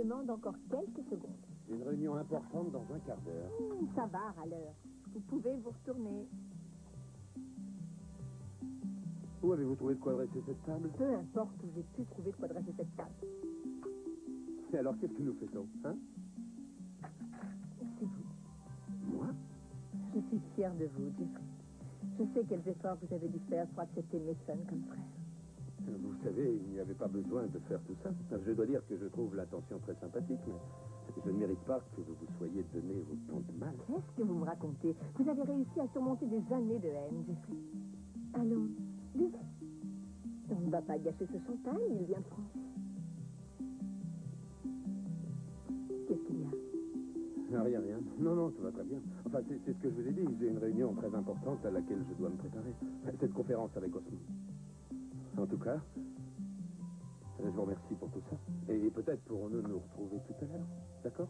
demande encore quelques secondes. Une réunion importante dans un quart d'heure. Ça va, râleur. Vous pouvez vous retourner. Où avez-vous trouvé de quoi dresser cette table? Peu importe où j'ai pu trouver de quoi dresser cette table. Et alors, qu'est-ce que nous fait-on, hein? C'est vous. Moi? Je suis fière de vous, Jeffrey. Je sais quels efforts vous avez dû faire pour accepter Mason comme frère. Vous savez, il n'y avait pas besoin de faire tout ça. Je dois dire que je trouve l'intention très sympathique, mais je ne mérite pas que vous vous soyez donné autant de mal. Qu'est-ce que vous me racontez? Vous avez réussi à surmonter des années de haine, Jeffrey. Allons, buvez. On ne va pas gâcher ce champagne, il vient de France. Qu'est-ce qu'il y a? Rien, rien. Non, tout va très bien. Enfin, c'est ce que je vous ai dit. J'ai une réunion très importante à laquelle je dois me préparer. Cette conférence avec Osmond. En tout cas, je vous remercie pour tout ça. Et peut-être pourrons-nous nous retrouver tout à l'heure. D'accord?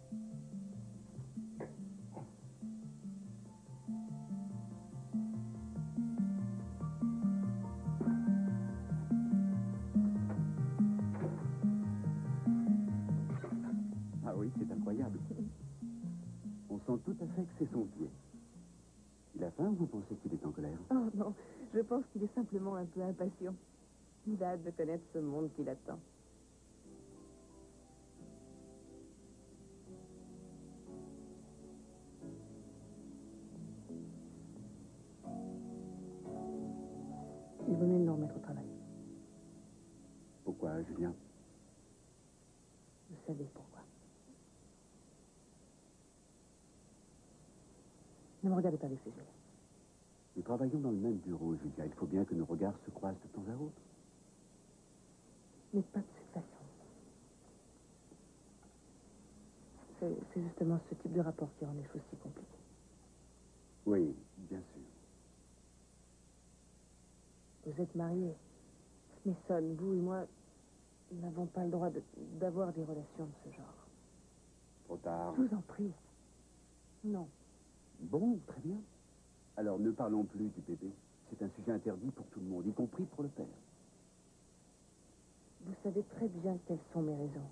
Ah oui, c'est incroyable. On sent tout à fait que c'est son pied. Il a faim ou vous pensez qu'il est en colère? Oh non, je pense qu'il est simplement un peu impatient. Il a hâte de connaître ce monde qui l'attend. Il vaut mieux nous remettre au travail. Pourquoi, Julien? Vous savez pourquoi. Ne me regardez pas avec ces yeux. Nous travaillons dans le même bureau, Julia. Il faut bien que nos regards se croisent de temps à autre. Mais pas de cette façon. C'est justement ce type de rapport qui rend les choses si compliquées. Oui, bien sûr. Vous êtes mariés. Mason, vous et moi, nous n'avons pas le droit d'avoir des relations de ce genre. Trop tard. Je vous en prie. Non. Bon, très bien. Alors, ne parlons plus du bébé. C'est un sujet interdit pour tout le monde, y compris pour le père. Vous savez très bien quelles sont mes raisons.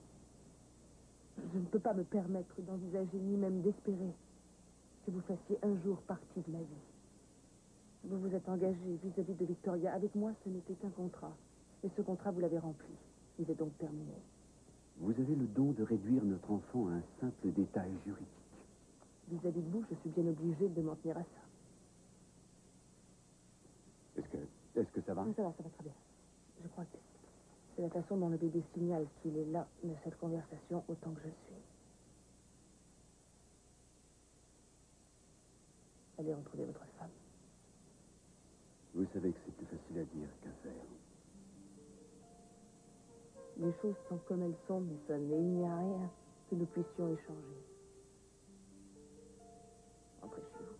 Je ne peux pas me permettre d'envisager, ni même d'espérer, que vous fassiez un jour partie de ma vie. Vous vous êtes engagé vis-à-vis de Victoria. Avec moi, ce n'était qu'un contrat. Et ce contrat, vous l'avez rempli. Il est donc terminé. Vous avez le don de réduire notre enfant à un simple détail juridique. Vis-à-vis de vous, je suis bien obligée de m'en tenir à ça. Est-ce que ça va? Oui, ça va très bien. Je crois que c'est la façon dont le bébé signale qu'il est là de cette conversation autant que je suis. Allez retrouver votre femme. Vous savez que c'est plus facile à dire qu'à faire. Les choses sont comme elles sont, Mason, et il n'y a rien que nous puissions échanger. Entrez chez vous.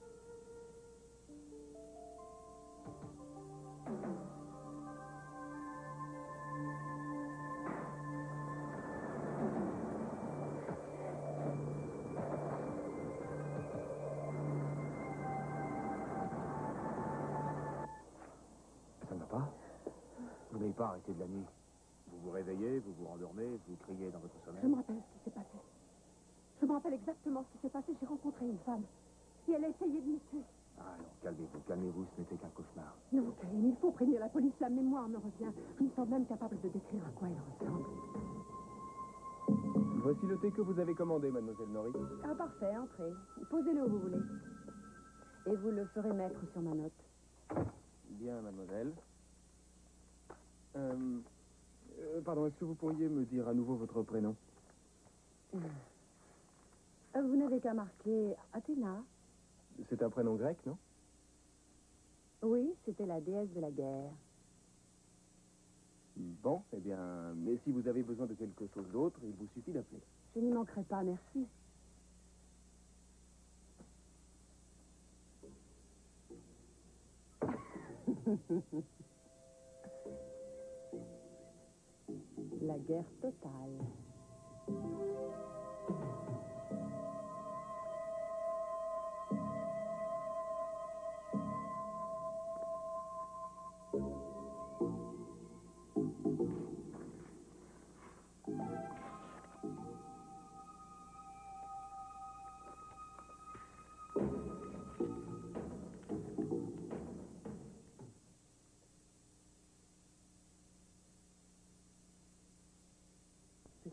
Ça ne va pas? Vous n'avez pas arrêté de la nuit. Vous vous réveillez, vous vous rendormez, vous criez dans votre sommeil. Je me rappelle ce qui s'est passé. Je me rappelle exactement ce qui s'est passé. J'ai rencontré une femme et elle a essayé de me tuer. Ah, alors calmez-vous, ce n'était qu'un cauchemar. Non, Kane, il faut prévenir la police. La mémoire me revient. Je me sens même capable de décrire à quoi elle ressemble. Voici le thé que vous avez commandé, mademoiselle Norris. Ah, parfait, entrez. Posez-le où vous voulez. Et vous le ferez mettre sur ma note. Bien, mademoiselle. Pardon, est-ce que vous pourriez me dire à nouveau votre prénom? Vous n'avez qu'à marquer Athéna. C'est un prénom grec, non? Oui, c'était la déesse de la guerre. Bon, eh bien, mais si vous avez besoin de quelque chose d'autre, il vous suffit d'appeler. Je n'y manquerai pas, merci. La guerre totale.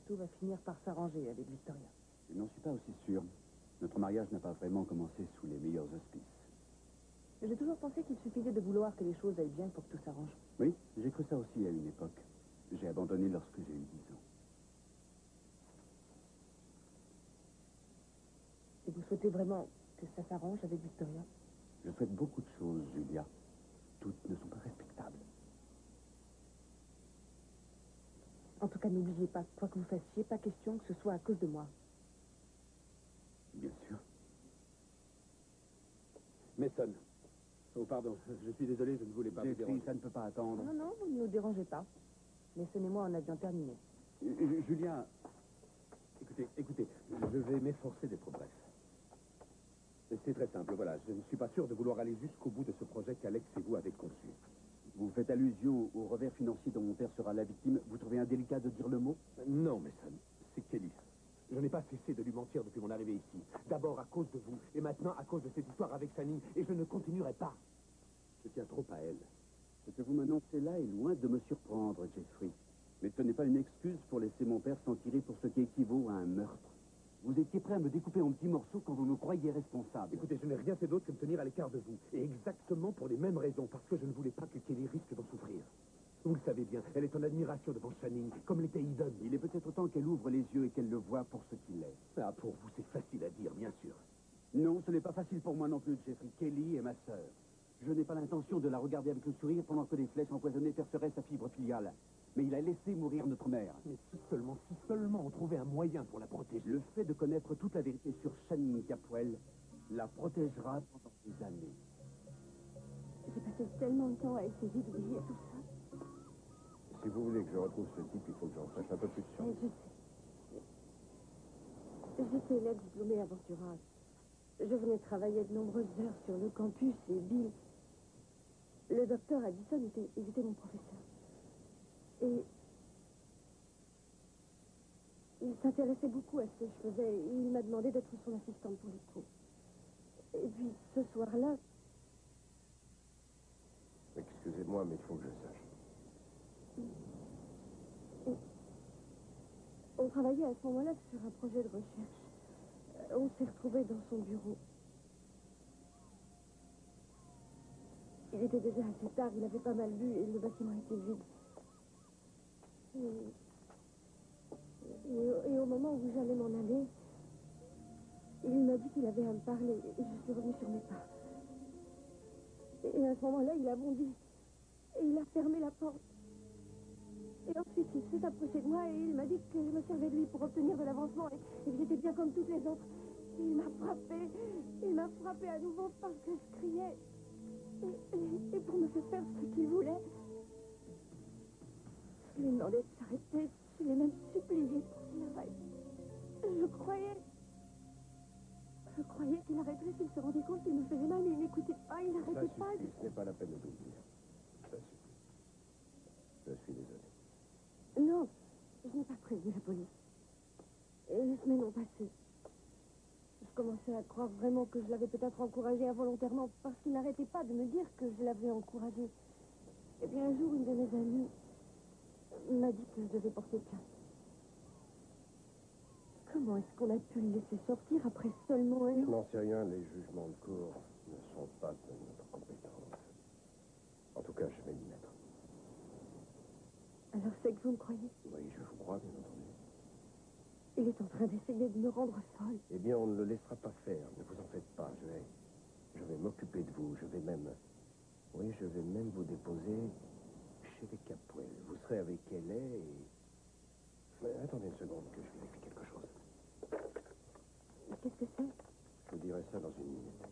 tout va finir par s'arranger avec Victoria. Je n'en suis pas aussi sûr. Notre mariage n'a pas vraiment commencé sous les meilleurs auspices. J'ai toujours pensé qu'il suffisait de vouloir que les choses aillent bien pour que tout s'arrange. Oui, j'ai cru ça aussi à une époque. J'ai abandonné lorsque j'ai eu 10 ans. Et vous souhaitez vraiment que ça s'arrange avec Victoria? Je souhaite beaucoup de choses, Julia. Toutes ne sont pas respectables. En tout cas, n'oubliez pas, quoi que vous fassiez, pas question que ce soit à cause de moi. Bien sûr. Mason. Oh, pardon, je suis désolé, je ne voulais pas vous Jeffrey, déranger. ça ne peut pas attendre. Non, non, vous ne nous dérangez pas. Mais ce n'est moi, en avions terminé. Julia, Écoutez, je vais m'efforcer d'être bref. C'est très simple, voilà. Je ne suis pas sûr de vouloir aller jusqu'au bout de ce projet qu'Alex et vous avez conçu. vous faites allusion au revers financier dont mon père sera la victime. Vous trouvez indélicat de dire le mot? Non, Mason, c'est Kelly. Je n'ai pas cessé de lui mentir depuis mon arrivée ici. D'abord à cause de vous, et maintenant à cause de cette histoire avec Fanny, et je ne continuerai pas. Je tiens trop à elle. Ce que vous m'annoncez là est loin de me surprendre, Jeffrey. Mais ce n'est pas une excuse pour laisser mon père s'en tirer pour ce qui équivaut à un meurtre. Vous étiez prêt à me découper en petits morceaux quand vous me croyiez responsable. Écoutez, je n'ai rien fait d'autre que me tenir à l'écart de vous. Et exactement pour les mêmes raisons, parce que je ne voulais pas que Kelly risque d'en souffrir. Vous le savez bien, elle est en admiration devant Channing, comme l'était Eden. Il est peut-être temps qu'elle ouvre les yeux et qu'elle le voie pour ce qu'il est. Ah, pour vous, c'est facile à dire, bien sûr. Non, ce n'est pas facile pour moi non plus, Jeffrey. Kelly est ma sœur. Je n'ai pas l'intention de la regarder avec le sourire pendant que les flèches empoisonnées perceraient sa fibre filiale. Mais il a laissé mourir notre mère. Mais si seulement on trouvait un moyen pour la protéger. Le fait de connaître toute la vérité sur Channing Capwell la protégera pendant des années. J'ai passé tellement de temps à essayer d'oublier tout ça. Si vous voulez que je retrouve ce type, il faut que j'en sache un peu plus sur Et lui. je sais. J'étais l'ex-diplômée aventureuse. Je venais travailler de nombreuses heures sur le campus et Bill, le docteur Addison, était mon professeur. Et il s'intéressait beaucoup à ce que je faisais et il m'a demandé d'être son assistante pour les cours. Et puis ce soir-là, Excusez-moi, mais il faut que je sache. on travaillait à ce moment-là sur un projet de recherche. On s'est retrouvés dans son bureau. Il était déjà assez tard, il avait pas mal bu et le bâtiment était vide. Et au moment où j'allais m'en aller, il m'a dit qu'il avait à me parler et je suis revenue sur mes pas. Et à ce moment-là, il a bondi et il a fermé la porte. Et ensuite, il s'est approché de moi et il m'a dit que je me servais de lui pour obtenir de l'avancement et que j'étais bien comme toutes les autres. Et il m'a frappé à nouveau parce que je criais. Et pour me faire ce qu'il voulait, je lui ai demandé de s'arrêter. Je l'ai même supplié pour qu'il arrête. Je croyais qu'il arrêterait s'il se rendait compte qu'il me faisait mal, mais il n'écoutait pas, il n'arrêtait pas. Ce n'est pas la peine de tout dire. Ça suffit. Je suis désolé. Non, je n'ai pas prévenu la police. Et les semaines ont passé. Je commençais à croire vraiment que je l'avais peut-être encouragé involontairement parce qu'il n'arrêtait pas de me dire que je l'avais encouragé. Et puis un jour, une de mes amies m'a dit que je devais porter plainte. Comment est-ce qu'on a pu le laisser sortir après seulement un Je an? n'en sais rien, les jugements de cour ne sont pas de notre compétence. En tout cas, je vais m'y mettre. Alors c'est que vous me croyez? Oui, je vous crois, bien entendu. Il est en train d'essayer de me rendre folle. Eh bien, on ne le laissera pas faire. Ne vous en faites pas. Je vais m'occuper de vous. Je vais même vous déposer chez les Capwell. Vous serez avec elle et... Mais attendez une seconde que je vérifie quelque chose. Qu'est-ce que c'est? Je vous dirai ça dans une minute.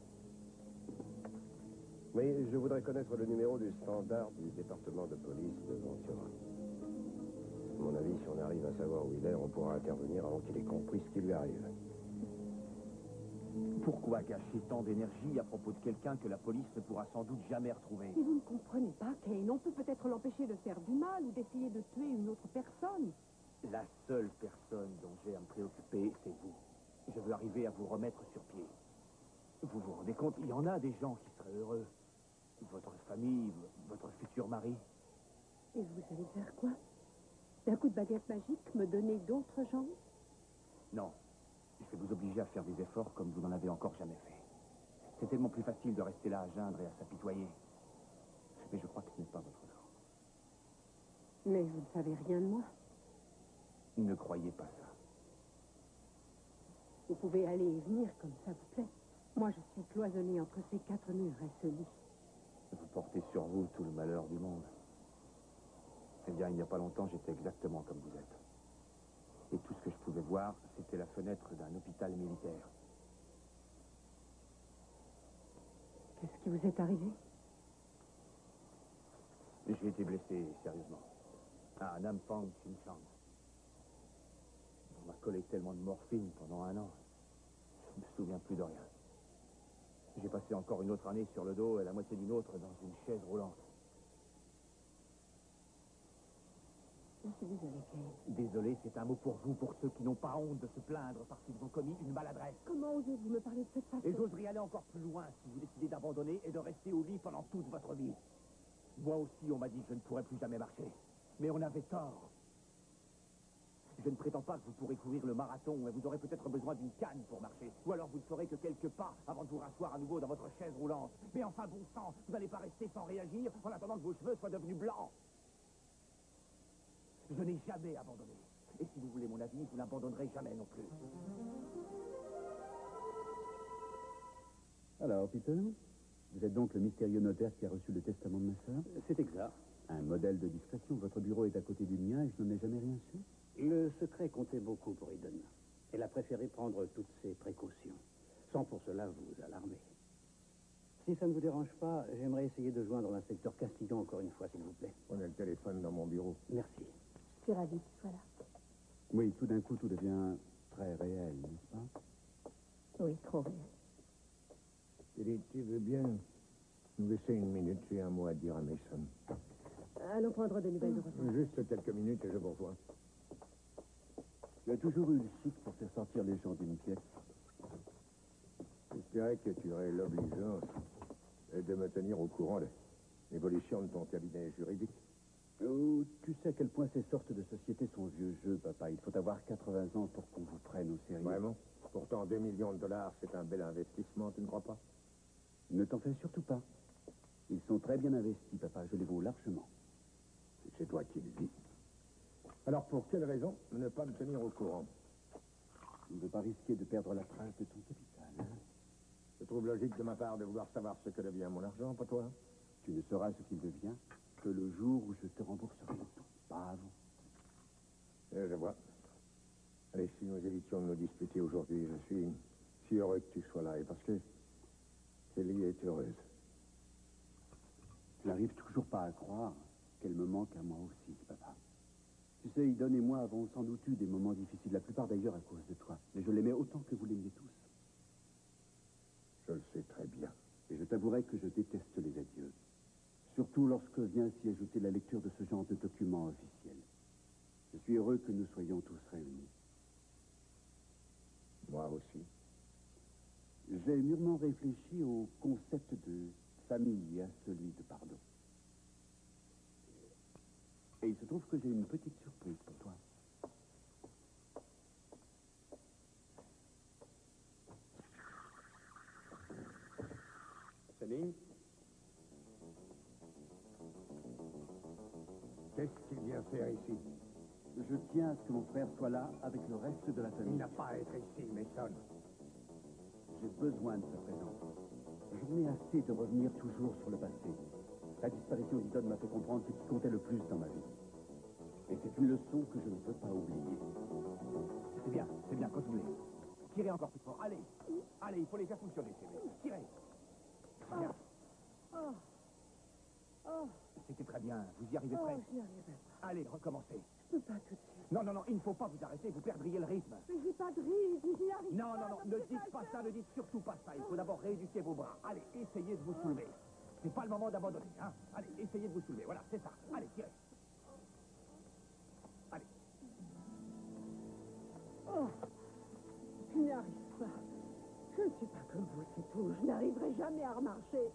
Mais je voudrais connaître le numéro du standard du département de police de Ventura. À mon avis, si on arrive à savoir où il est, on pourra intervenir avant qu'il ait compris ce qui lui arrive. Pourquoi gâcher tant d'énergie à propos de quelqu'un que la police ne pourra sans doute jamais retrouver? Si vous ne comprenez pas, Kane, on peut peut-être l'empêcher de faire du mal ou d'essayer de tuer une autre personne. La seule personne dont j'ai à me préoccuper, c'est vous. Je veux arriver à vous remettre sur pied. Vous vous rendez compte, il y en a des gens qui seraient heureux. Votre famille, votre futur mari. Et vous allez faire quoi? d'un coup de baguette magique, me donner d'autres gens? Non. Je vais vous obliger à faire des efforts comme vous n'en avez encore jamais fait. C'est tellement plus facile de rester là à geindre et à s'apitoyer. Mais je crois que ce n'est pas votre genre. Mais vous ne savez rien de moi. Ne croyez pas ça. Vous pouvez aller et venir comme ça vous plaît. Moi, je suis cloisonnée entre ces 4 murs et ce lit. Vous portez sur vous tout le malheur du monde. Eh bien, il n'y a pas longtemps, j'étais exactement comme vous êtes. Et tout ce que je pouvais voir, c'était la fenêtre d'un hôpital militaire. Qu'est-ce qui vous est arrivé? J'ai été blessé, sérieusement. À Nampang Chinchang. On m'a collé tellement de morphine pendant 1 an. Je ne me souviens plus de rien. J'ai passé encore une autre année sur le dos et la moitié d'une autre dans une chaise roulante. Je suis désolée, Kay. Désolé, c'est un mot pour vous, pour ceux qui n'ont pas honte de se plaindre parce qu'ils ont commis une maladresse. Comment osez-vous me parler de cette façon? Et j'oserais aller encore plus loin si vous décidez d'abandonner et de rester au lit pendant toute votre vie. Moi aussi, on m'a dit que je ne pourrais plus jamais marcher. Mais on avait tort. Je ne prétends pas que vous pourrez courir le marathon, mais vous aurez peut-être besoin d'une canne pour marcher. Ou alors vous ne ferez que quelques pas avant de vous rasseoir à nouveau dans votre chaise roulante. Mais enfin, bon sang, vous n'allez pas rester sans réagir en attendant que vos cheveux soient devenus blancs. Je n'ai jamais abandonné. Et si vous voulez mon avis, vous n'abandonnerez jamais non plus. Alors, Peter, vous êtes donc le mystérieux notaire qui a reçu le testament de ma sœur? C'est exact. Un modèle de discrétion. Votre bureau est à côté du mien et je n'en ai jamais rien su. Le secret comptait beaucoup pour Eden. Elle a préféré prendre toutes ses précautions, sans pour cela vous alarmer. Si ça ne vous dérange pas, j'aimerais essayer de joindre l'inspecteur Castillon encore une fois, s'il vous plaît. On a le téléphone dans mon bureau. Merci. Je suis ravie qu'il soit là. Oui, tout d'un coup, tout devient très réel, n'est-ce pas? Oui, trop réel. Philippe, tu veux bien nous laisser 1 minute? J'ai un mot à dire à Mason. Allons prendre des nouvelles de Rosa. Juste quelques minutes et je vous rejoins. Tu as toujours eu le chic pour faire sortir les gens d'une pièce. J'espérais que tu aurais l'obligeance de me tenir au courant de l'évolution de ton cabinet juridique. Oh, tu sais à quel point ces sortes de sociétés sont vieux jeux, papa. Il faut avoir 80 ans pour qu'on vous prenne au sérieux. Vraiment? Pourtant, 2 millions de dollars, c'est un bel investissement, tu ne crois pas? Ne t'en fais surtout pas. Ils sont très bien investis, papa. Je les vaux largement. C'est toi qui le dis. Alors, pour quelle raison ne pas me tenir au courant? Je ne veux pas risquer de perdre la trace de ton capital. Hein? Je trouve logique de ma part de vouloir savoir ce que devient mon argent, pas toi? Tu ne sauras ce qu'il devient que le jour où je te rembourserai tout. Pas avant. Je vois. Allez, si nous évitions de nous disputer aujourd'hui, je suis si heureux que tu sois là, et parce que Kelly est heureuse. Tu n'arrives toujours pas à croire qu'elle me manque à moi aussi, papa. Tu sais, Eden et moi avons sans doute eu des moments difficiles, la plupart d'ailleurs à cause de toi. Mais je l'aimais autant que vous l'aimiez tous. Je le sais très bien. Et je t'avouerai que je déteste les adieux. Surtout lorsque vient s'y ajouter la lecture de ce genre de documents officiels. Je suis heureux que nous soyons tous réunis. Moi aussi. J'ai mûrement réfléchi au concept de famille et à celui de pardon. Et il se trouve que j'ai une petite surprise pour toi. Céline? Qu'est-ce qu'il vient faire ici? Je tiens à ce que mon frère soit là avec le reste de la Il famille. n'a pas à être ici, Mason. J'ai besoin de sa présence. J'en ai assez de revenir toujours sur le passé. La disparition d'Eden m'a fait comprendre ce qui comptait le plus dans ma vie. Et c'est une leçon que je ne peux pas oublier. C'est bien, continuez. Tirez encore plus fort, allez. Allez, il faut les faire fonctionner, ces mecs. Tirez. Bien. C'était très bien, vous y arrivez presque. Je n'y arriverai pas. Allez, recommencez. Je peux pas tout de suite. Non, il ne faut pas vous arrêter, vous perdriez le rythme. Mais j'ai pas de rythme, j'y arrive Non, pas. ne dites pas ça, ne dites surtout pas ça. Il faut d'abord rééduquer vos bras. Allez, essayez de vous soulever. C'est pas le moment d'abandonner, hein. Allez, essayez de vous soulever, voilà, c'est ça. Allez, tirez. Allez. Oh, je n'y arrive pas. Je ne suis pas comme vous, c'est tout. Je n'arriverai jamais à remarcher.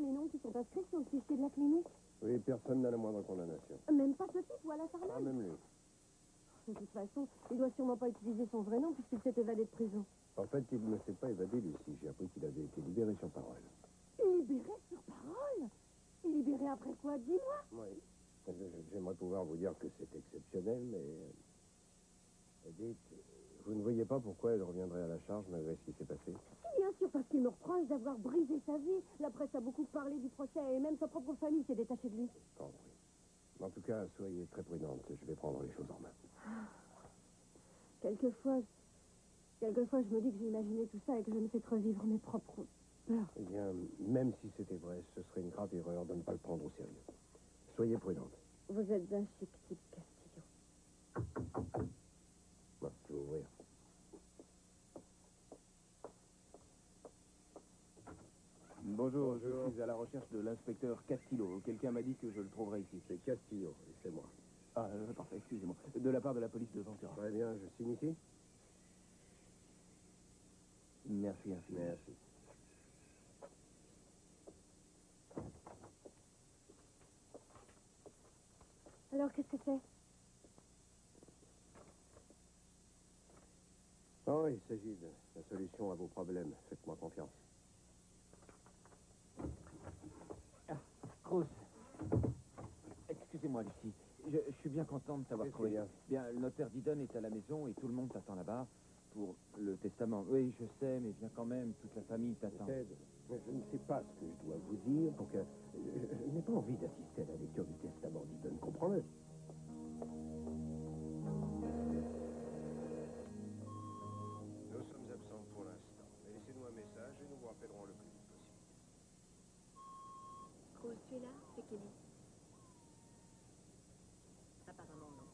les noms qui sont inscrits sur le fichier de la clinique? Oui, personne n'a la moindre condamnation. Même pas ce type, ou à la Pas Farnèse? même lui. De toute façon, il doit sûrement pas utiliser son vrai nom puisqu'il s'est évadé de prison. En fait, il ne s'est pas évadé, Lucie. J'ai appris qu'il avait été libéré sur parole. Libéré sur parole? Libéré après quoi? 10 mois? Oui. J'aimerais pouvoir vous dire que c'est exceptionnel, mais... Dites, vous ne voyez pas pourquoi elle reviendrait à la charge malgré ce qui s'est passé? Si, bien sûr, parce qu'il me reproche d'avoir brisé sa vie. La presse a beaucoup parlé du procès et même sa propre famille s'est détachée de lui. Compris. En tout cas, soyez très prudente. Je vais prendre les choses en main. Quelquefois, je me dis que j'ai imaginé tout ça et que je ne fais que revivre mes propres peurs. Eh bien, même si c'était vrai, ce serait une grave erreur de ne pas le prendre au sérieux. Soyez prudente. Vous êtes un chic type, Castillo. Bon, je vais ouvrir. Bonjour, je suis à la recherche de l'inspecteur Castillo. Quelqu'un m'a dit que je le trouverais ici. C'est Castillo, et c'est moi. Ah, parfait, excusez-moi. De la part de la police de Ventura. Très bien, je signe ici? Merci infiniment. Merci. Alors, qu'est-ce que c'est? Oh, il s'agit de la solution à vos problèmes. Faites-moi confiance. Rose, excusez-moi, Lucie. Je suis bien content de t'avoir Qu'est-ce trouvé. qu'il y a? Bien, le notaire Didon est à la maison et tout le monde t'attend là-bas pour le testament. Oui, je sais, mais viens quand même, toute la famille t'attend. Ted, je ne sais pas ce que je dois vous dire pour que... Je n'ai pas envie d'assister à la lecture du testament d'Eden, comprends-le. Nous sommes absents pour l'instant, mais laissez-nous un message et nous vous rappellerons le plus vite possible. Rose, tu es là? C'est Kelly. Apparemment, non.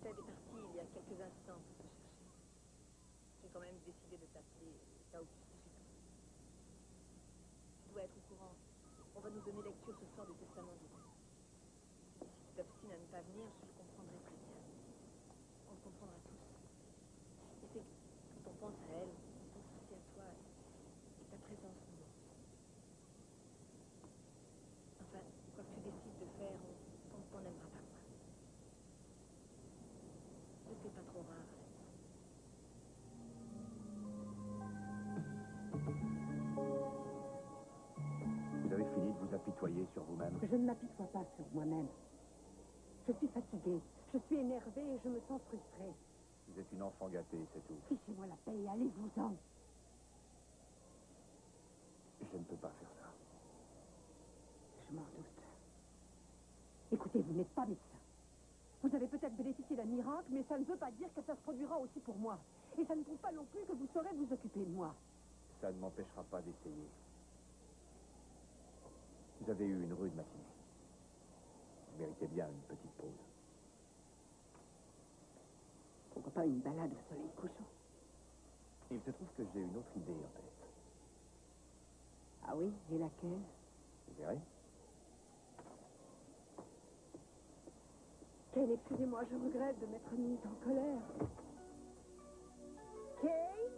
Ted est parti il y a quelques instants pour te chercher. J'ai quand même décidé de t'appeler là où tu sais chez toi. Tu dois être au courant. On va nous donner lecture ce soir du testament d'Ida. Si tu t'obstines à ne pas venir, je le comprendrai très bien. On le comprendra tous. Et c'est que quand on pense à elle, on pense aussi à toi et ta présence nous manque. Enfin, quoi que tu décides de faire, on ne t'en aimera pas moins. Ne fais pas trop rare. Vous avez fini de vous apitoyer sur vous-même? Je ne m'apitoie pas sur moi-même. Je suis fatiguée, je suis énervée et je me sens frustrée. Vous êtes une enfant gâtée, c'est tout. Fichez-moi la paix et allez-vous-en. Je ne peux pas faire ça. Je m'en doute. Écoutez, vous n'êtes pas médecin. Vous avez peut-être bénéficié d'un miracle, mais ça ne veut pas dire que ça se produira aussi pour moi. Et ça ne prouve pas non plus que vous saurez vous occuper de moi. Ça ne m'empêchera pas d'essayer. Vous avez eu une rude matinée. Vous méritez bien une petite pause. Pourquoi pas une balade au soleil couchant? Il se trouve que j'ai une autre idée en tête. Ah oui, et laquelle? Vous verrez? Ken, excusez-moi, je regrette de m'être mise en colère. Kate?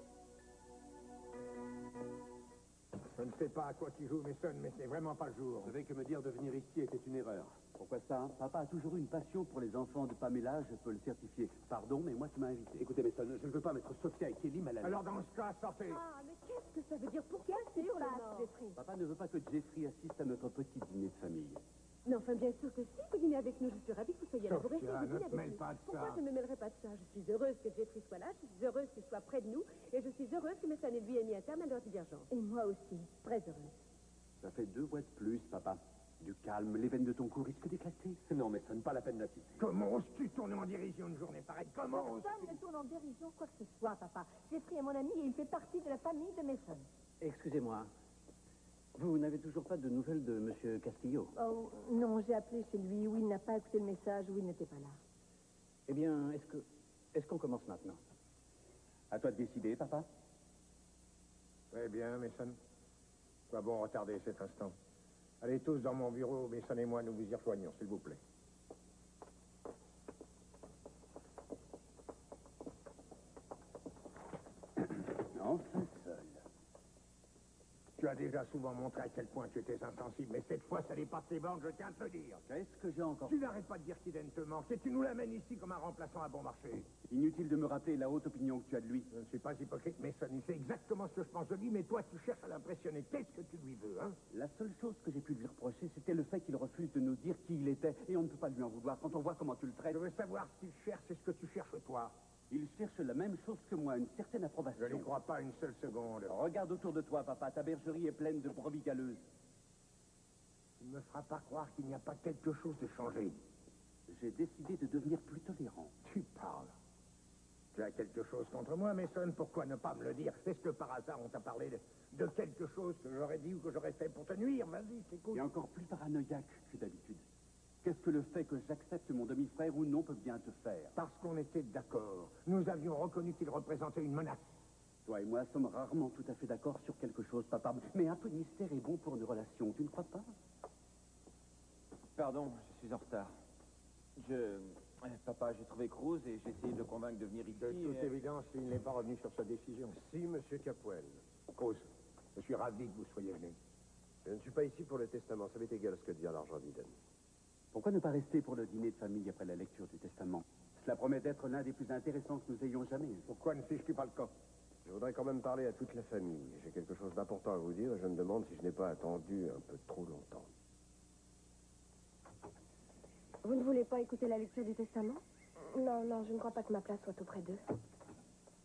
Je ne sais pas à quoi tu joues, Mason, mais c'est vraiment pas le jour. Vous savez que me dire de venir ici était une erreur. Pourquoi ça, hein? Papa a toujours eu une passion pour les enfants de Pamela, je peux le certifier. Pardon, mais moi tu m'as invité. Écoutez, Mason, je ne veux pas mettre Sophia et Kelly mal à l'aise. Alors dans ce cas, sortez. Ah, mais qu'est-ce que ça veut dire? Pourquoi c'est ça, Jeffrey? Papa ne veut pas que Jeffrey assiste à notre petit dîner de famille. Non, enfin, bien sûr que si, vous dînez avec nous. Je suis ravie que vous soyez là. Vous restez, Sophia, vous ne dînez te avec mêle nous. pas de Pourquoi ça. je ne me mêlerai pas de ça? Je suis heureuse que Jeffrey soit là, je suis heureuse qu'il soit près de nous, et je suis heureuse que Messan et lui aient mis un terme à leur divergence. Et moi aussi, très heureuse. Ça fait 2 voix de plus, papa. Du calme, les veines de ton cou risquent d'éclater. Non, Mason, pas la peine d'insister. Comment oses-tu tourner en dérision une journée pareille? Comment oses-tu? Personne ne tourne en dérision quoi que ce soit, papa. Jeffrey est mon ami et il fait partie de la famille de Messon. Excusez-moi. Vous n'avez toujours pas de nouvelles de Monsieur Castillo? Oh, non, j'ai appelé chez lui. Oui, il n'a pas écouté le message. Oui, il n'était pas là. Eh bien, est-ce qu'on commence maintenant? À toi de décider, papa. Très bien, Mason. Pas bon retarder cet instant. Allez tous dans mon bureau, Mason et moi, nous vous y rejoignons, s'il vous plaît. Enfin seul. Tu as déjà souvent montré à quel point tu étais insensible, mais cette fois, ça dépasse les bornes, je tiens à te le dire. Qu'est-ce que j'ai encore... Tu n'arrêtes pas de dire qu'Iden te manque et tu nous l'amènes ici comme un remplaçant à bon marché. Inutile de me rappeler la haute opinion que tu as de lui. Je ne suis pas hypocrite, Mason. Il sait exactement ce que je pense de lui, mais toi, tu cherches à l'impressionner. Qu'est-ce que tu lui veux, hein? La seule chose que j'ai pu lui reprocher, c'était le fait qu'il refuse de nous dire qui il était. Et on ne peut pas lui en vouloir quand on voit comment tu le traites. Je veux savoir ce qu'il cherche et ce que tu cherches toi. Il cherche la même chose que moi, une certaine approbation. Je n'y crois pas une seule seconde. Regarde autour de toi, papa. Ta bergerie est pleine de brebis galeuses. Tu ne me feras pas croire qu'il n'y a pas quelque chose de changé. J'ai décidé de devenir plus tolérant. Tu parles. Tu as quelque chose contre moi, Mason? Pourquoi ne pas me le dire? Est-ce que par hasard on t'a parlé de quelque chose que j'aurais dit ou que j'aurais fait pour te nuire? Vas-y, t'écoute. Et encore plus paranoïaque que d'habitude. Qu'est-ce que le fait que j'accepte mon demi-frère ou non peut bien te faire? Parce qu'on était d'accord. Nous avions reconnu qu'il représentait une menace. Toi et moi sommes rarement tout à fait d'accord sur quelque chose, papa. Mais un peu de mystère est bon pour une relation, tu ne crois pas? Pardon, je suis en retard. Papa, j'ai trouvé Cruz et j'ai essayé de le convaincre de venir ici. De toute évidence, il n'est pas revenu sur sa décision. Si, monsieur Capwell. Cruz, je suis ravi que vous soyez venu. Je ne suis pas ici pour le testament. Ça m'est égal ce que devient l'argent d'Eden. Pourquoi ne pas rester pour le dîner de famille après la lecture du testament? Cela promet d'être l'un des plus intéressants que nous ayons jamais. Pourquoi ne fiches-tu pas le camp? Je voudrais quand même parler à toute la famille. J'ai quelque chose d'important à vous dire et je me demande si je n'ai pas attendu un peu trop longtemps. Vous ne voulez pas écouter la lecture du testament? Non, non, je ne crois pas que ma place soit auprès d'eux.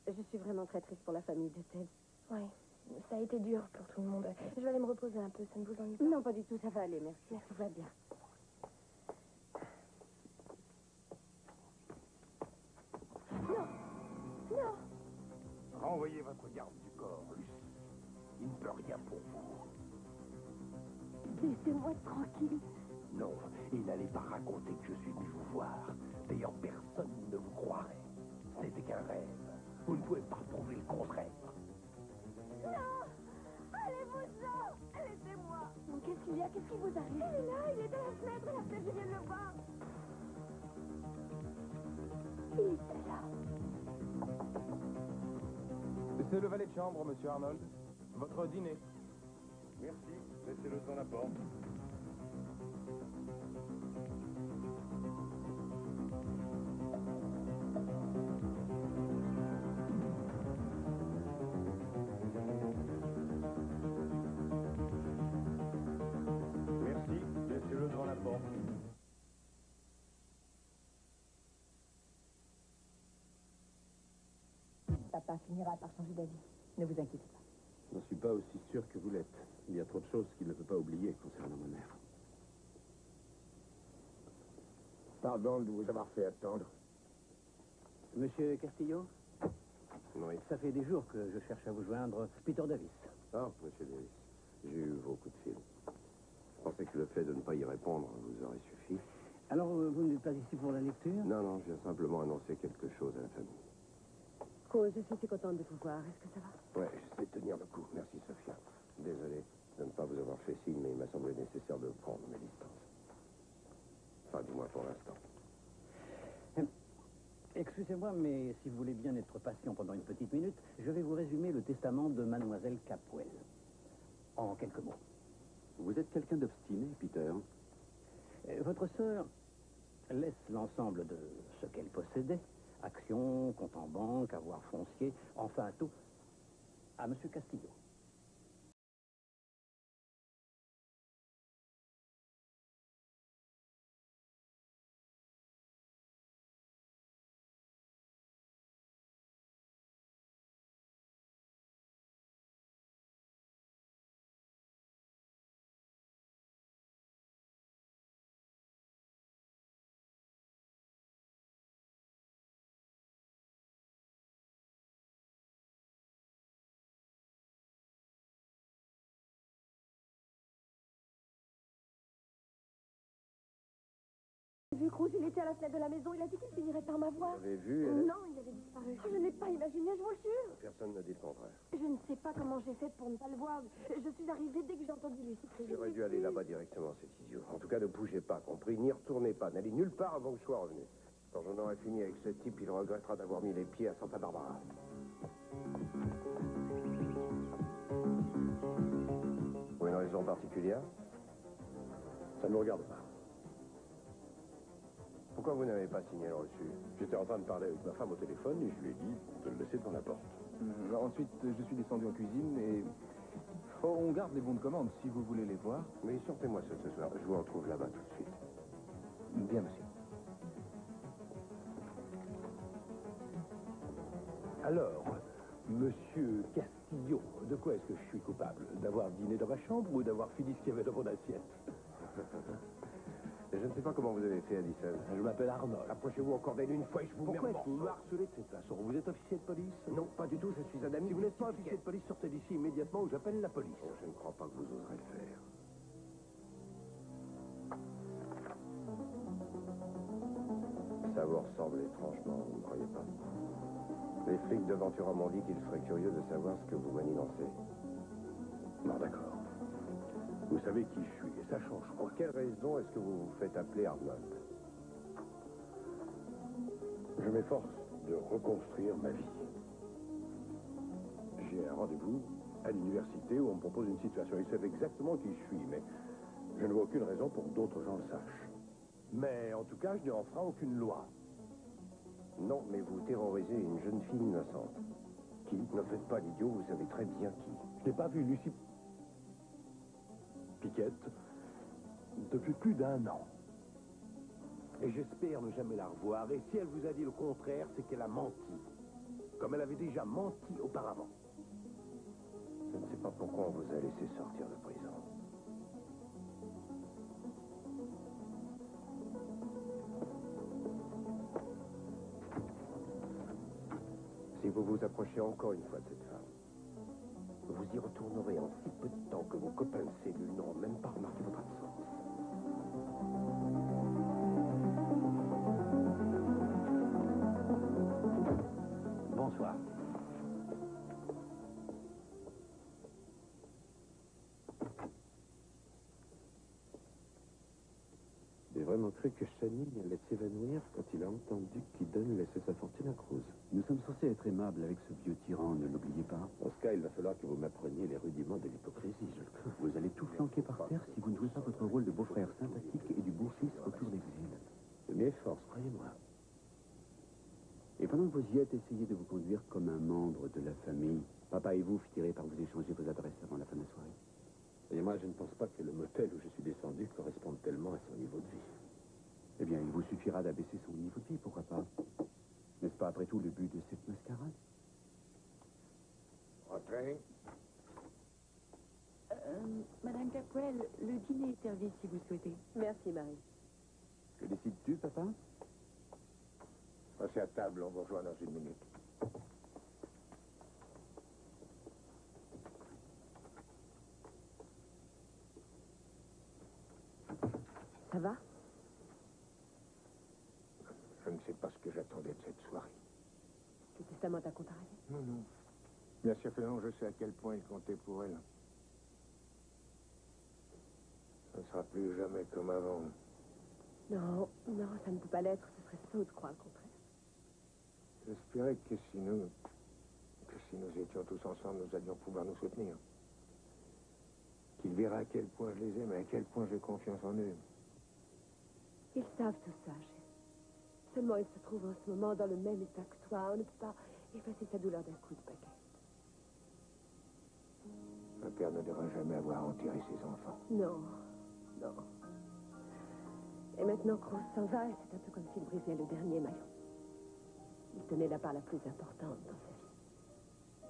Je suis vraiment très triste pour la famille de Ted. Oui, ça a été dur pour tout le monde. Je vais aller me reposer un peu, ça ne vous ennuie pas? Non, pas du tout, ça va aller, merci. Merci, tout va bien. Non! Non! Renvoyez votre garde du corps, Luce. Il ne peut rien pour vous. Laissez-moi tranquille. Non, et n'allez pas raconter que je suis venu vous voir. D'ailleurs, personne ne vous croirait. C'était qu'un rêve. Vous ne pouvez pas prouver le contraire. Non! Allez-vous-en! Laissez-moi! Qu'est-ce qu'il y a? Qu'est-ce qui vous arrive? Il est là, il est à la fenêtre, je viens de le voir. Il était là. C'est le valet de chambre, monsieur Arnold. Votre dîner. Merci. Laissez-le devant la porte. Merci. Laissez-le devant la porte. Papa finira par changer d'avis. Ne vous inquiétez pas. Je n'en suis pas aussi sûr que vous l'êtes. Il y a trop de choses qu'il ne peut pas oublier concernant ma mère. Pardon de vous avoir fait attendre. Monsieur Castillo, Oui. ça fait des jours que je cherche à vous joindre. Peter Davis. Ah, monsieur Davis. J'ai eu vos coups de fil. Je pensais que le fait de ne pas y répondre vous aurait suffi. Alors, vous n'êtes pas ici pour la lecture? Non, non, je viens simplement annoncer quelque chose à la famille. Cause, je suis si contente de vous voir. Est-ce que ça va? Ouais, je sais tenir le coup. Merci, Sophia. Désolé de ne pas vous avoir fait signe, mais il m'a semblé nécessaire de prendre mes distances. Enfin, du moins pour l'instant. Excusez-moi, mais si vous voulez bien être patient pendant une petite minute, je vais vous résumer le testament de Mademoiselle Capwell. En quelques mots. Vous êtes quelqu'un d'obstiné, Peter. Votre sœur laisse l'ensemble de ce qu'elle possédait, actions, compte en banque, avoirs fonciers, enfin tout, à Monsieur Castillo. J'ai vu Cruz, il était à la fenêtre de la maison, il a dit qu'il finirait par m'avoir. Vous avez vu, elle... Non, il avait disparu. Je ne l'ai pas imaginé, je vous le jure. Personne n'a dit le contraire. Je ne sais pas comment j'ai fait pour ne pas le voir. Je suis arrivée dès que j'ai entendu lui siffler. J'aurais dû aller là-bas directement, cet idiot. En tout cas, ne bougez pas, compris? N'y retournez pas. N'allez nulle part avant que je sois revenu. Quand j'en aurai fini avec ce type, il regrettera d'avoir mis les pieds à Santa Barbara. particulière? Ça ne me regarde pas. Pourquoi vous n'avez pas signé le reçu? J'étais en train de parler avec ma femme au téléphone et je lui ai dit de le laisser devant la porte. Ensuite, je suis descendu en cuisine et... Oh, on garde les bons de commande si vous voulez les voir. Oui, sortez-moi ça ce soir. Je vous retrouve là-bas tout de suite. Bien, monsieur. Alors, monsieur Castillo, de quoi est-ce que je suis coupable? D'avoir dîné dans ma chambre ou d'avoir fini ce qu'il y avait dans mon assiette? Je ne sais pas comment vous avez fait, Addison. Je m'appelle Arnold. Approchez-vous encore d'elle une fois et je vous mets Pourquoi en est-ce que vous me morceaux. harcelez de cette façon? Vous êtes officier de police? Non, pas du tout, je suis un ami. Si vous n'êtes pas officier de police, sortez d'ici immédiatement ou j'appelle la police. Oh, je ne crois pas que vous oserez le faire. Ça vous ressemble étrangement, vous ne croyez pas? Les flics de Ventura m'ont dit qu'ils seraient curieux de savoir ce que vous manigancez. Bon, d'accord. Vous savez qui je suis et ça change quoi? Pour quelle raison est-ce que vous vous faites appeler Arnold? Je m'efforce de reconstruire ma vie. J'ai un rendez-vous à l'université où on me propose une situation. Ils savent exactement qui je suis, mais je ne vois aucune raison pour que d'autres gens le sachent. Mais en tout cas, je n'en ferai aucune loi. Non, mais vous terrorisez une jeune fille innocente. Qui? Ne faites pas l'idiot, vous savez très bien qui. Je n'ai pas vu Lucie Piquette depuis plus d'1 an. Et j'espère ne jamais la revoir. Et si elle vous a dit le contraire, c'est qu'elle a menti. Comme elle avait déjà menti auparavant. Je ne sais pas pourquoi on vous a laissé sortir de prison. Si vous vous approchez encore une fois de cette femme, vous y retournerez en si peu de temps que vos copains de cellule n'auront même pas remarqué votre absence. Bonsoir. J'ai vraiment cru que Channing allait s'évanouir quand il a entendu qu'Eden laissait sa fortune à Cruz. Nous sommes censés être aimables avec ce vieux tyran, ne l'oubliez pas. Dans ce cas, il va falloir que vous m'appreniez les rudiments de l'hypocrisie, je le crains. Vous allez tout flanquer par terre si vous ne jouez pas votre rôle de beau-frère sympathique et du beau-fils retour d'exil. Je m'efforce, croyez-moi. Et pendant que vous y êtes, essayez de vous conduire comme un membre de la famille. Papa et vous finirez par vous échanger vos adresses avant la fin de la soirée. Et moi, je ne pense pas que le motel où je suis descendu corresponde tellement à son niveau de vie. Eh bien, il vous suffira d'abaisser son niveau de vie, pourquoi pas? N'est-ce pas après tout le but de cette mascarade? Entrez. Madame Capwell, le dîner est servi si vous souhaitez. Merci, Marie. Que décides-tu, papa? Passez à table, on vous rejoint dans 1 minute. Ça va? Je ne sais pas ce que j'attendais de cette soirée. Le testament t'a contrarié? Non, non. Bien sûr que non, je sais à quel point il comptait pour elle. Ça ne sera plus jamais comme avant. Non, non, ça ne peut pas l'être. Ce serait sot de croire le contraire. J'espérais que si nous étions tous ensemble, nous allions pouvoir nous soutenir. Qu'ils verraient à quel point je les aime et à quel point j'ai confiance en eux. Ils savent tout ça, chérie. Seulement, ils se trouvent en ce moment dans le même état que toi. On ne peut pas effacer sa douleur d'un coup de baguette. Un père ne devrait jamais avoir enterré ses enfants. Non, non. Et maintenant, Cruz s'en va et c'est un peu comme s'il brisait le dernier maillon. Il tenait la part la plus importante dans sa vie.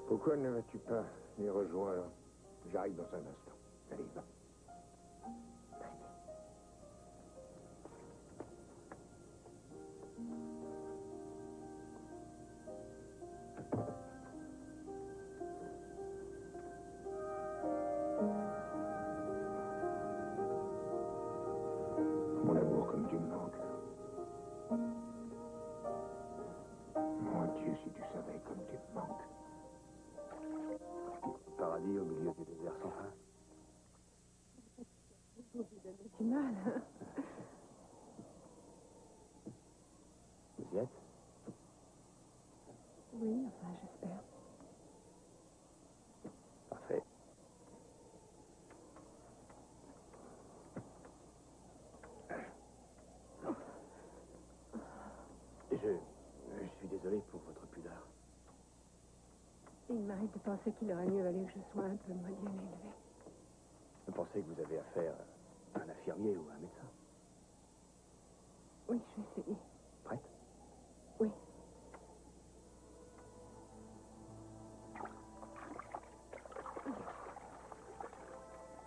Pourquoi ne vas-tu pas les rejoindre? J'arrive dans un instant. Allez, va. Très bien. Mon amour, comme tu me manques. Mon Dieu, si tu savais comme tu me manques. Paradis au milieu du désert sans fin. Vous lui donnez du mal, hein? Vous y êtes? Oui, enfin, j'espère. désolé pour votre pudeur. Il m'arrête de penser qu'il aurait mieux valu que je sois un peu moins bien élevée. Vous pensez que vous avez affaire à un infirmier ou à un médecin? Oui, je vais essayer. Prête? Oui.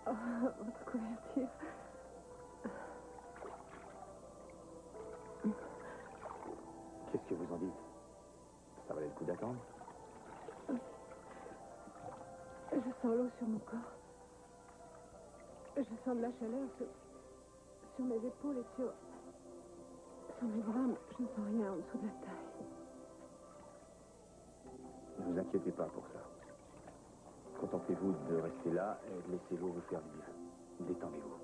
Oh, votre couverture. Qu'est-ce que vous en dites? Ça valait le coup d'attendre? Je sens l'eau sur mon corps. Je sens de la chaleur sur mes épaules et sur mes bras, mais je ne sens rien en dessous de la taille. Ne vous inquiétez pas pour ça. Contentez-vous de rester là et laissez l'eau vous faire vivre. Détendez-vous.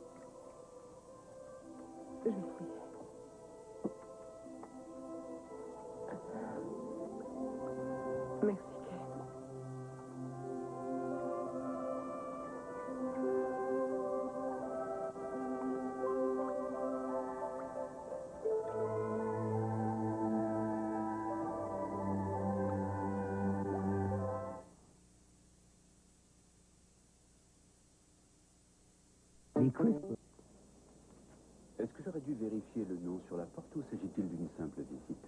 Je vais essayer. Merci, Ken. Est-ce que j'aurais dû vérifier le nom sur la porte ou s'agit-il d'une simple visite?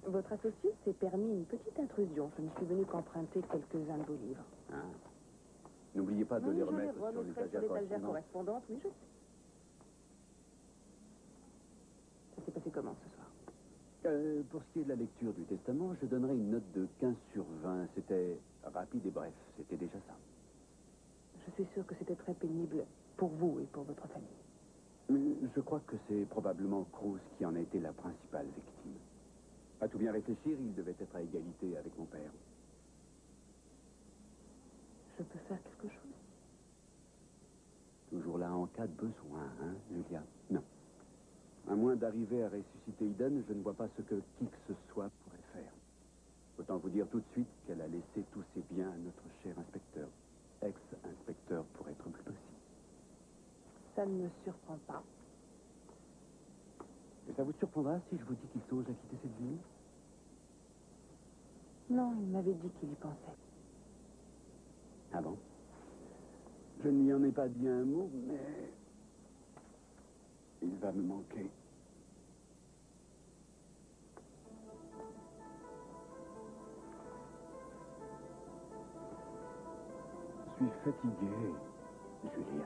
Votre associé s'est permis une petite intrusion. Je ne suis venue qu'emprunter quelques-uns de vos livres. Ah. N'oubliez pas de les remettre sur remettrai sur l'étagère l'étagère correspondante. correspondante, oui, je sais. Ça s'est passé comment ce soir? Pour ce qui est de la lecture du testament, je donnerai une note de 15 sur 20. C'était rapide et bref. C'était déjà ça. Je suis sûre que c'était très pénible pour vous et pour votre famille. Mais je crois que c'est probablement Cruz qui en a été la principale victime. À tout bien réfléchir, il devait être à égalité avec mon père. Je peux faire quelque chose? Toujours là en cas de besoin, hein, Julia? Non. À moins d'arriver à ressusciter Eden, je ne vois pas ce que qui que ce soit pourrait faire. Autant vous dire tout de suite qu'elle a laissé tous ses biens à notre cher inspecteur. Ex-inspecteur, pour être plus précis. Ça ne me surprend pas. Et ça vous surprendra si je vous dis qu'il songe à quitter cette ville? Non, il m'avait dit qu'il y pensait. Ah bon? Je ne lui en ai pas dit un mot, mais il va me manquer. Je suis fatigué, Julia.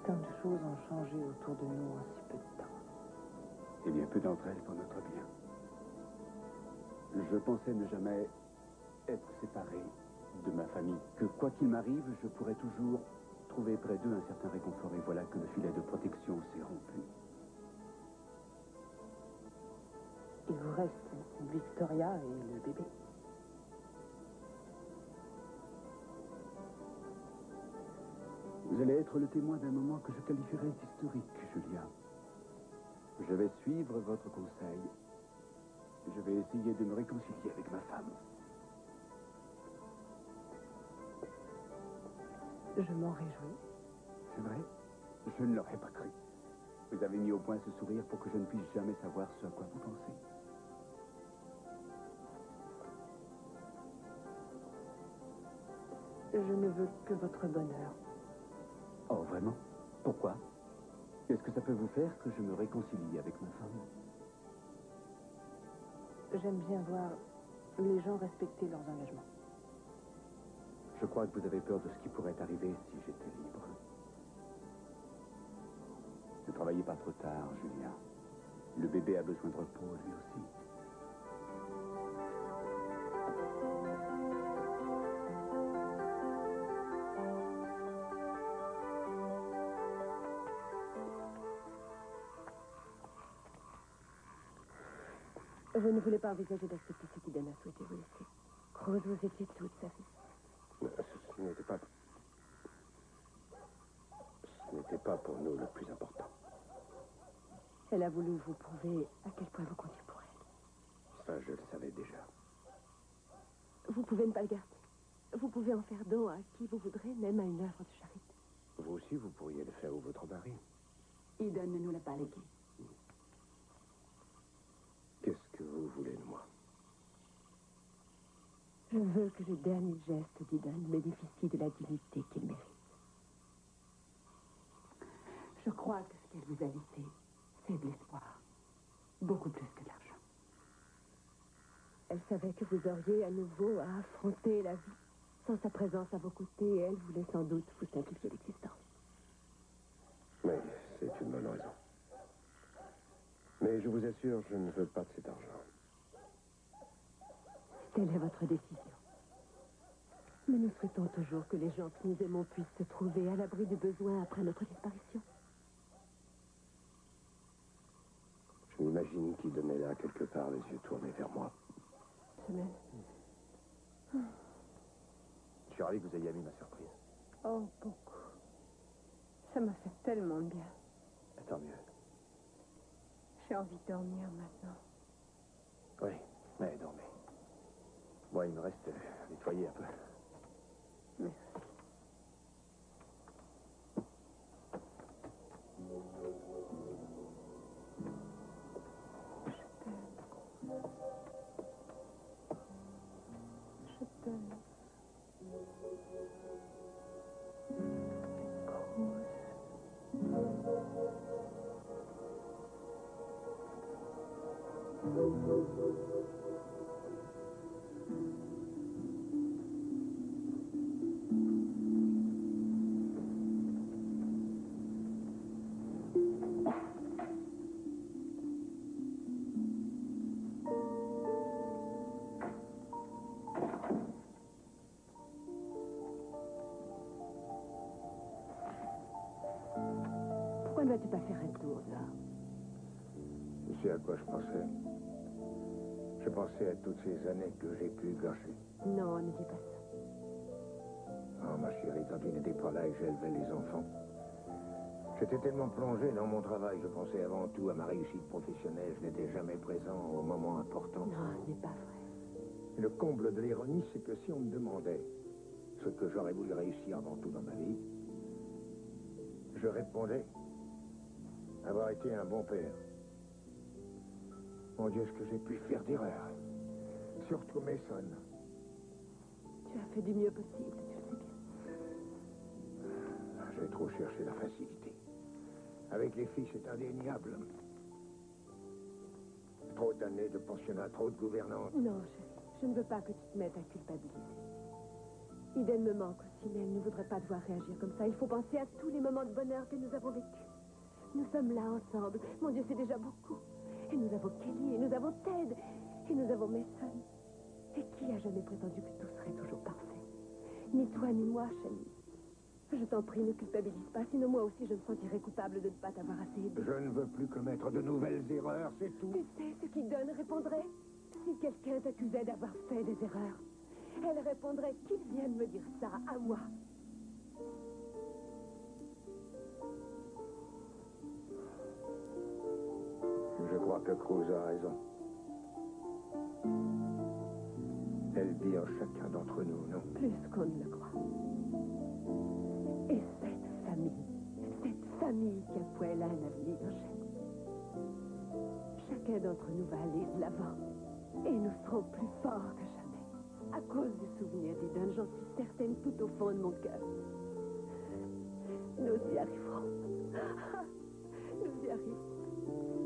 Tant de choses ont changé autour de nous en si peu de temps. Eh bien, peu d'entre elles pour notre bien. Je pensais ne jamais être séparé de ma famille, que quoi qu'il m'arrive, je pourrais toujours trouver près d'eux un certain réconfort. Et voilà que le filet de protection s'est rompu. Il vous reste Victoria et le bébé. Vous allez être le témoin d'un moment que je qualifierais d'historique, Julia. Je vais suivre votre conseil. Je vais essayer de me réconcilier avec ma femme. Je m'en réjouis. C'est vrai? Je ne l'aurais pas cru. Vous avez mis au point ce sourire pour que je ne puisse jamais savoir ce à quoi vous pensez. Je ne veux que votre bonheur. Oh, vraiment? Pourquoi? Qu'est-ce que ça peut vous faire que je me réconcilie avec ma femme? J'aime bien voir les gens respecter leurs engagements. Je crois que vous avez peur de ce qui pourrait arriver si j'étais libre. Ne travaillez pas trop tard, Julia. Le bébé a besoin de repos, lui aussi. Vous ne voulez pas envisager d'accepter ce qu'Iden a souhaité vous laisser. Cruz, vous étiez toute sa vie. Ce n'était pas pour nous le plus important. Elle a voulu vous prouver à quel point vous comptiez pour elle. Ça, je le savais déjà. Vous pouvez ne pas le garder. Vous pouvez en faire don à qui vous voudrez, même à une œuvre de charité. Vous aussi, vous pourriez le faire, ou votre mari. Eden ne nous l'a pas légué. Je veux que le dernier geste d'Eden bénéficie de la dignité qu'il mérite. Je crois que ce qu'elle vous a laissé, c'est de l'espoir. Beaucoup plus que de l'argent. Elle savait que vous auriez à nouveau à affronter la vie. Sans sa présence à vos côtés, elle voulait sans doute vous simplifier l'existence. Mais c'est une bonne raison. Mais je vous assure, je ne veux pas de cet argent. Telle est votre décision. Mais nous souhaitons toujours que les gens que nous aimons puissent se trouver à l'abri du besoin après notre disparition. Je m'imagine qu'il donnait là quelque part les yeux tournés vers moi. Semaine. Je suis ravi que vous ayez aimé ma surprise. Oh, beaucoup. Ça m'a fait tellement de bien. Tant mieux. J'ai envie de dormir maintenant. Oui, mais dormez. Moi, il me reste à nettoyer un peu. Merci. Je t'aime. Pourquoi ne vas-tu pas faire un tour, là? Tu sais à quoi je pensais? Je pensais à toutes ces années que j'ai pu gâcher. Non, ne dis pas ça. Oh, ma chérie, quand tu n'étais pas là et que j'élevais les enfants, j'étais tellement plongé dans mon travail, je pensais avant tout à ma réussite professionnelle. Je n'étais jamais présent au moment important. Non, ce n'est pas vrai. Le comble de l'ironie, c'est que si on me demandait ce que j'aurais voulu réussir avant tout dans ma vie, je répondais avoir été un bon père. Mon Dieu, ce que j'ai pu faire d'erreur. Surtout Mason. Tu as fait du mieux possible, tu le sais bien. J'ai trop cherché la facilité. Avec les filles, c'est indéniable. Trop d'années de pensionnat, trop de gouvernance. Non, chérie, je ne veux pas que tu te mettes à culpabiliser. Eden me manque aussi, mais elle ne voudrait pas devoir réagir comme ça. Il faut penser à tous les moments de bonheur que nous avons vécus. Nous sommes là ensemble. Mon Dieu, c'est déjà beaucoup. Et nous avons Kelly, et nous avons Ted, et nous avons Mason. Et qui a jamais prétendu que tout serait toujours parfait? Ni toi, ni moi, chérie. Je t'en prie, ne culpabilise pas, sinon moi aussi je me sentirais coupable de ne pas t'avoir assez aidé. Je ne veux plus commettre de nouvelles erreurs, c'est tout. Tu sais ce qu'Eden répondrait? Si quelqu'un t'accusait d'avoir fait des erreurs, elle répondrait qu'il vienne me dire ça à moi. Je crois que Cruz a raison. Elle vit en chacun d'entre nous, non? Plus qu'on ne le croit. Et cette famille qui a pour elle un avenir, chacun d'entre nous va aller de l'avant. Et nous serons plus forts que jamais. À cause du souvenir d'Eden, j'en suis certaine tout au fond de mon cœur. Nous y arriverons. Nous y arriverons.